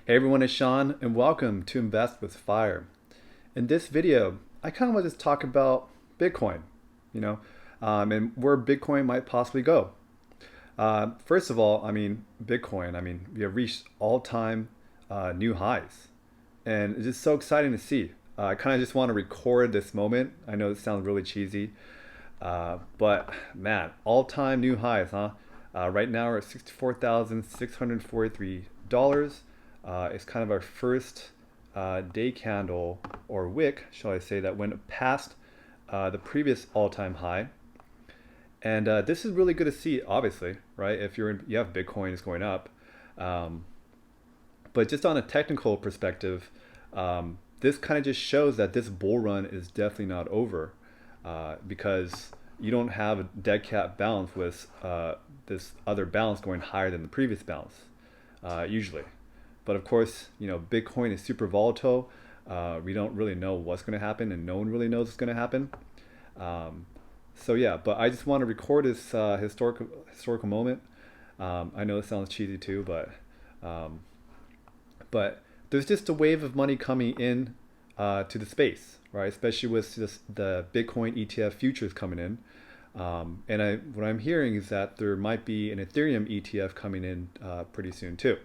Hey everyone, it's Sean and welcome to Invest with Fire. In this video, I kind of want to just talk about Bitcoin, you know, and where Bitcoin might possibly go. First of all, Bitcoin, we have reached all-time new highs, and it's just so exciting to see. I kind of just want to record this moment. I know this sounds really cheesy, but man, all-time new highs, huh? Right now we're at $64,643. It's kind of our first day candle or wick, shall I say, that went past the previous all-time high. And this is really good to see, obviously, right? If you have Bitcoin is going up, um, but just on a technical perspective, this kind of just shows that this bull run is definitely not over, because you don't have a dead cat bounce with this other bounce going higher than the previous bounce, usually. But of course, Bitcoin is super volatile. We don't really know what's going to happen, and no one really knows what's going to happen. So yeah, but I just want to record this historical moment. I know it sounds cheesy too, um, but there's just a wave of money coming in to the space, right? Especially with the Bitcoin ETF futures coming in. What I'm hearing is that there might be an Ethereum ETF coming in pretty soon too.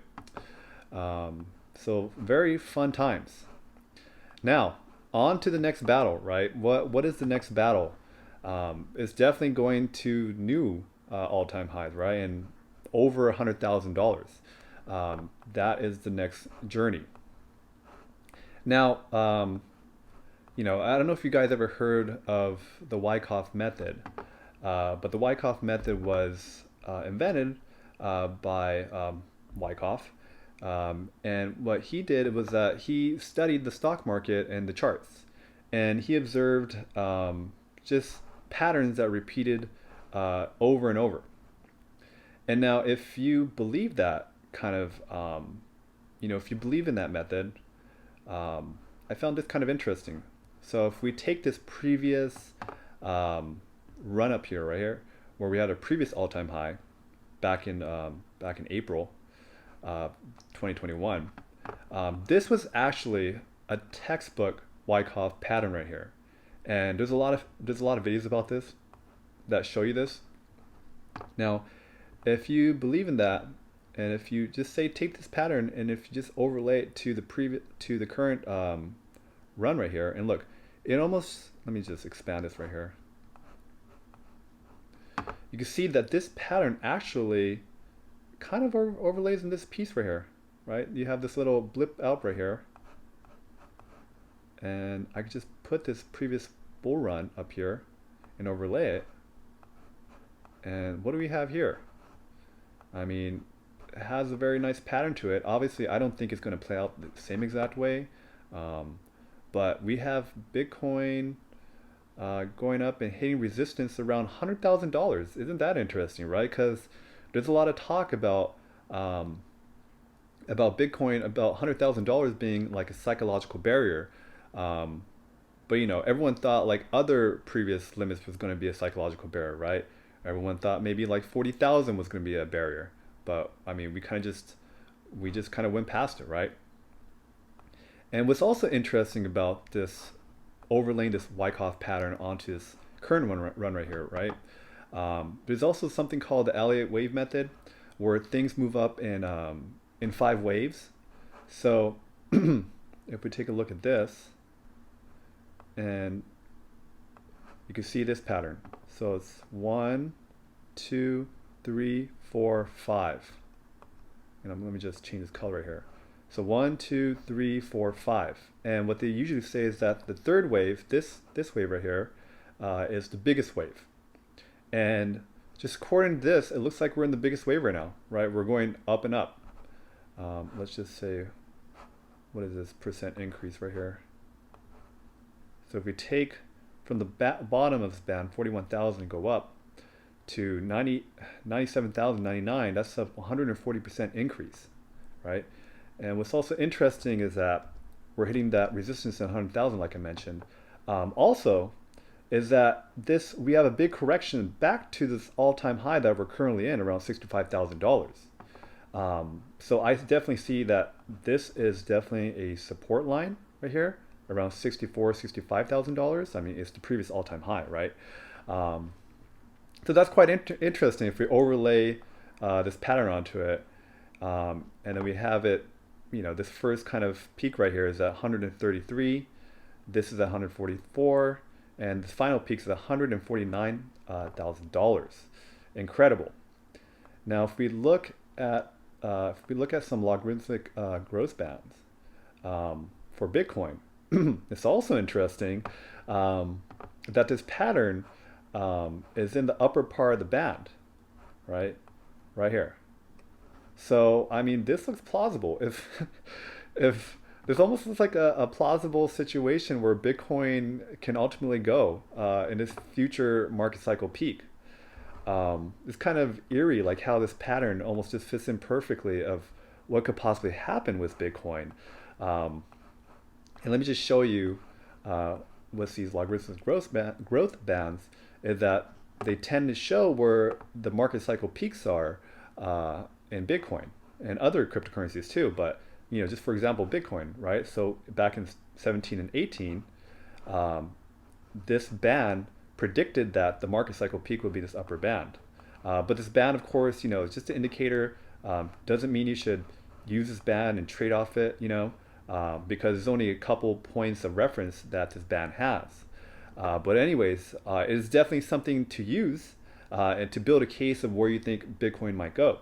So very fun times. Now, on to the next battle, right? What is the next battle? It's definitely going to new all-time highs, right? And over $100,000. That is the next journey. Now, I don't know if you guys ever heard of the Wyckoff Method, but the Wyckoff Method was invented by Wyckoff. And what he did was that he studied the stock market and the charts, and he observed just patterns that repeated over and over. And now, if you believe that kind of, if you believe in that method, I found this kind of interesting. So if we take this previous run up here, right here, where we had a previous all-time high back in April 2021. This was actually a textbook Wyckoff pattern right here, and there's a lot of videos about this that show you this. Now, if you believe in that, and if you just say take this pattern, and if you just overlay it to the current run right here, and look, it almost, let me just expand this right here. You can see that this pattern actually kind of overlays in this piece right here, right? You have this little blip out right here, and I could just put this previous bull run up here and overlay it. And what do we have here? It has a very nice pattern to it. Obviously, I don't think it's going to play out the same exact way, but we have Bitcoin going up and hitting resistance around $100,000. Isn't that interesting, right? Because there's a lot of talk about Bitcoin, about $100,000 being like a psychological barrier. But everyone thought like other previous limits was going to be a psychological barrier, right? Everyone thought maybe like 40,000 was going to be a barrier, but we just kind of went past it, right? And what's also interesting about this overlaying this Wyckoff pattern onto this current run right here, right? There's also something called the Elliott wave method, where things move up in 5 waves. So if we take a look at this, and you can see this pattern. So it's 1, 2, 3, 4, 5. Let me just change this color right here. So 1, 2, 3, 4, 5. And what they usually say is that the third wave, this wave right here, is the biggest wave. And just according to this, it looks like we're in the biggest wave right now, right? We're going up and up. Let's just say, what is this percent increase right here? So if we take from the bottom of this band, 41,000, and go up to 97,099, that's a 140% increase, right? And what's also interesting is that we're hitting that resistance at 100,000, like I mentioned. Also, is that we have a big correction back to this all-time high that we're currently in, around $65,000. So I definitely see that this is definitely a support line right here, around $65,000. I mean, it's the previous all-time high, right? Um, so that's quite interesting if we overlay this pattern onto it. And then we have it, this first kind of peak right here is at 133. This is at 144. And the final peak is at $149,000. Incredible. Now, if we look at some logarithmic growth bands for Bitcoin, it's also interesting that this pattern is in the upper part of the band, right? Right here. So, I mean, this looks plausible. If there's almost looks like a plausible situation where Bitcoin can ultimately go in this future market cycle peak. It's kind of eerie, like how this pattern almost just fits in perfectly of what could possibly happen with Bitcoin. Um, and let me just show you with these logarithmic growth bands is that they tend to show where the market cycle peaks are in Bitcoin and other cryptocurrencies too. But just for example, Bitcoin, right? So back in 17 and 18, um, this band predicted that the market cycle peak would be this upper band. But this band, of course, is just an indicator. Doesn't mean you should use this band and trade off it, because there's only a couple points of reference that this band has. But anyways, it is definitely something to use and to build a case of where you think Bitcoin might go.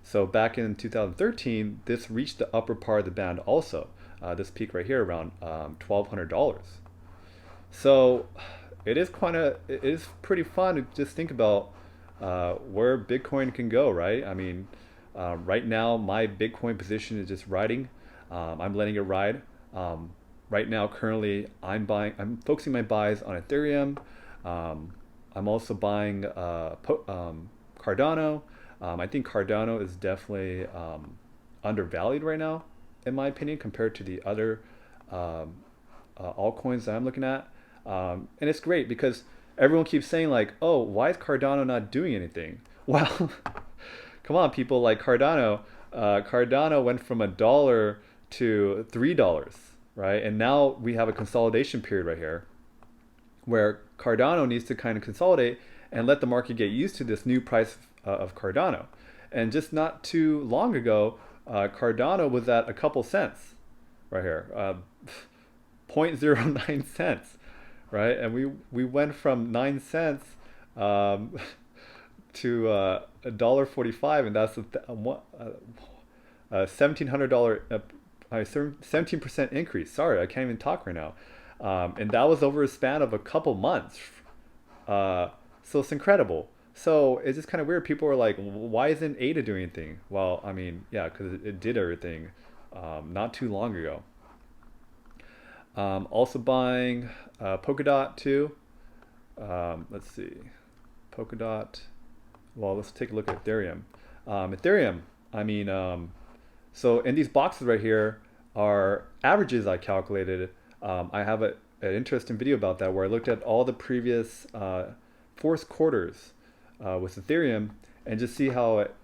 So back in 2013, this reached the upper part of the band also. This peak right here around $1,200. So it is pretty fun to just think about where Bitcoin can go, right? I mean, right now my Bitcoin position is just riding. I'm letting it ride. Right now, currently, I'm focusing my buys on Ethereum. I'm also buying Cardano. I think Cardano is definitely undervalued right now, in my opinion, compared to the other altcoins that I'm looking at. And it's great because everyone keeps saying like, oh, why is Cardano not doing anything? Well, come on, people, like Cardano went from $1 to $3, right? And now we have a consolidation period right here where Cardano needs to kind of consolidate and let the market get used to this new price of Cardano. And just not too long ago, Cardano was at a couple cents right here, 0.09 cents, right? And we went from 9 cents to $1.45, and that's a $1,700 17% increase. Sorry, I can't even talk right now. And that was over a span of a couple months. So it's incredible. So it's just kind of weird. People are like, why isn't ADA doing anything? Well, I mean, yeah, because it did everything not too long ago. Also buying Polkadot too. Let's see. Polkadot. Well, let's take a look at Ethereum. Ethereum, I mean, so in these boxes right here are averages I calculated. I have an interesting video about that where I looked at all the previous fourth quarters with Ethereum and just see how it,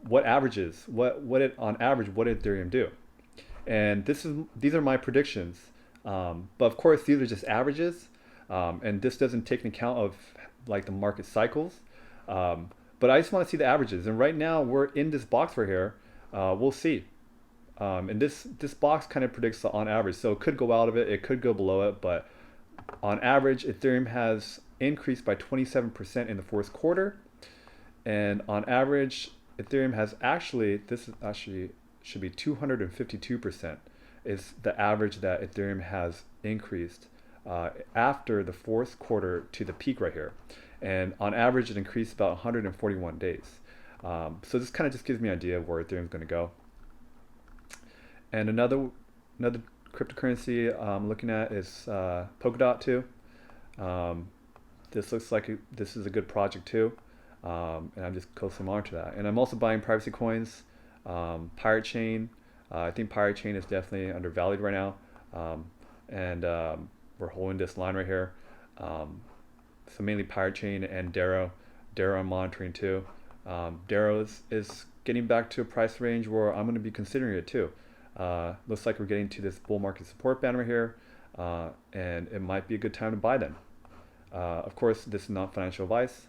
what averages, what it on average, what did Ethereum do? And these are my predictions. But of course, these are just averages, and this doesn't take into account of like the market cycles. But I just want to see the averages. And right now we're in this box right here. We'll see. And this box kind of predicts on average. So it could go out of it, it could go below it, but on average, Ethereum has increased by 27% in the fourth quarter. And on average, Ethereum has this is actually should be 252% is the average that Ethereum has increased after the fourth quarter to the peak right here. And on average, it increased about 141 days. So this kind of just gives me an idea of where Ethereum is going to go. And another cryptocurrency I'm looking at is Polkadot too. This looks like this is a good project too. And I'm just closely monitoring that. And I'm also buying privacy coins, Pirate Chain. I think Pirate Chain is definitely undervalued right now. And we're holding this line right here. So mainly Pirate Chain and Darrow. Darrow I'm monitoring too. Darrow is getting back to a price range where I'm going to be considering it too. Looks like we're getting to this bull market support band right here, and it might be a good time to buy them. Of course, this is not financial advice.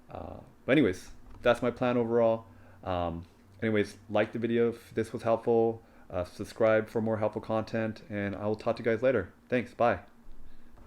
But anyways, that's my plan overall. Anyways, like the video if this was helpful. Subscribe for more helpful content, and I will talk to you guys later. Thanks. Bye.